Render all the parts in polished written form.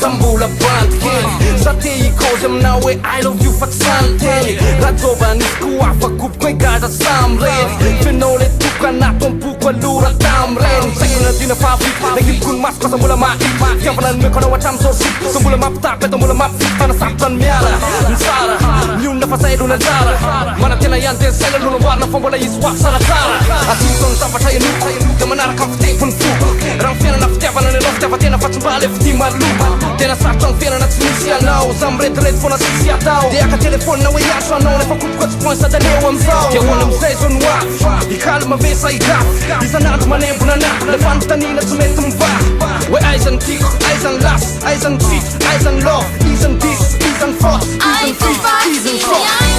zambola bandy kely za te ikaozy aminao hoe I love you fa tsy santeny raha dova nisy koa afakopoko hoe gaza samreny fenao le toko anato amboko alora tamreny saigna dina fabrika nagnilokony masoko asa mbola mahity fiavana nomeko anao hatramy zao siko sa mbola mampitapy atao mbola mampifity fanasapotra ny miala mitsara mionona fa zay aloha nanjara manantena ihany de saigna aloha namboarina fa mbola izy hoafy saratara atito ny zavatra ianoko de manaraka amin'ny fitepony foko raha mifiainana fitiavana ny anao fitiavatena fa tsy mba le fity maloko tena sarotra ny fiainana tsy misy anao za miretirety foana sisy atao de aka telefonina hoe iaso anao nefa kopoko tsy point sady aleo amizao de hoana amizay zao no afy ikalma ve sa igafy isanandro manembona anahy le fanontaniana tsy mety mivafy hoe aizany tiko aizany lasy aizany tsito aizany love izany dis izany force izany fit izany force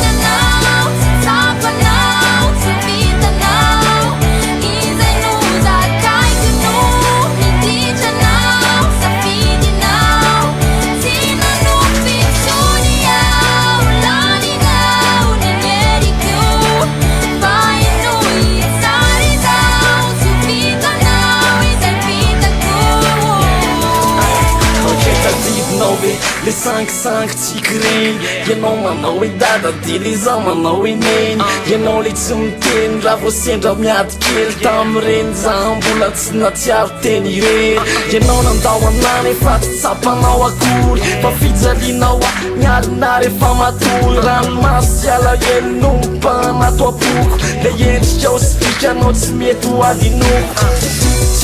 le 5-5 tiky regny ianao manao hoe dada de le zaho manao hoe neny ianao le tsy miteny raha vo sendra miady kely tam'ireny zaho mbola tsy natsiaro teny irery ianao nandao anany efa tsy tsapanao akory fa fijalinao a mialina rehefa matory ranomasy ala enonompa anato apoko le endrika o sipika anao tsy mety ho adinoko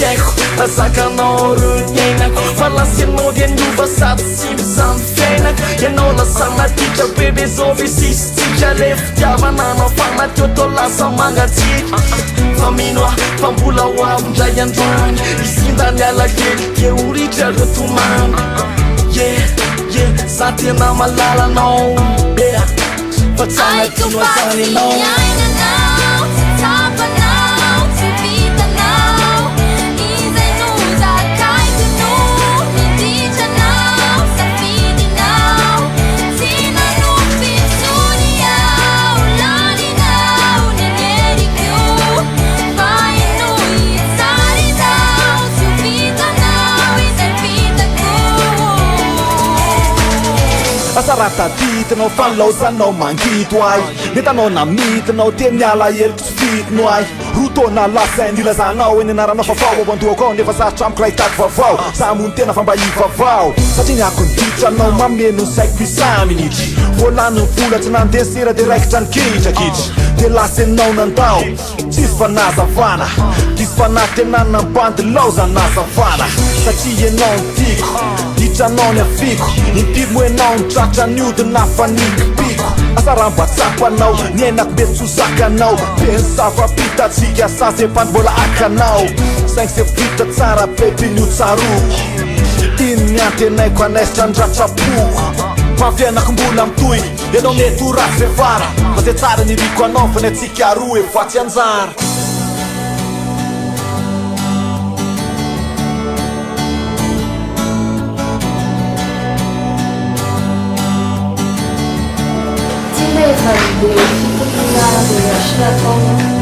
tsy haiko azakanao roniainako fa lasenao de niova sady tsy mizamy fiainako ianao lasa natitra bebe zao ve sisy tsika le fitiavana anao fa nateo tao lasa mangatsika fa mino a fa mbola ho avindray androany isindany alakely de oritra retomany za tena malalanao fa tsanatino azany anao asarata titinao fanlaozanao mangito ay netanao namitinao te miala heliko tsy fitino ay rotona lasainy ilazanao eny anaranao vavao ao andohako ao nefa sarotry amiko raha hitady vavao samony tena fa mba ivavao satria niako niditranao mameno saiko isa minitry volany vola tsy nandesira de raikitra nikitrakitry de lasenao nandao tsisy fa nazavana disy fa natenana bandy laoza nazavana satria enao nitiko ditranao ny afiko nipimo enao nitratra niodina fa nikipiko asarambatsapanao niainako mety sozakanao be ny zava-pitatsika sasy epany mbola akanao saingy se vita tsara pepinio tsaroko iny ny antenaiko anaisitra ndratrapoko mafiainako mbola mitoy ianao mety ho ratsy vevara fa ze tsara niriko anao fa ny atsika roa efatsy anjara Validez, il faut que vous arriviez à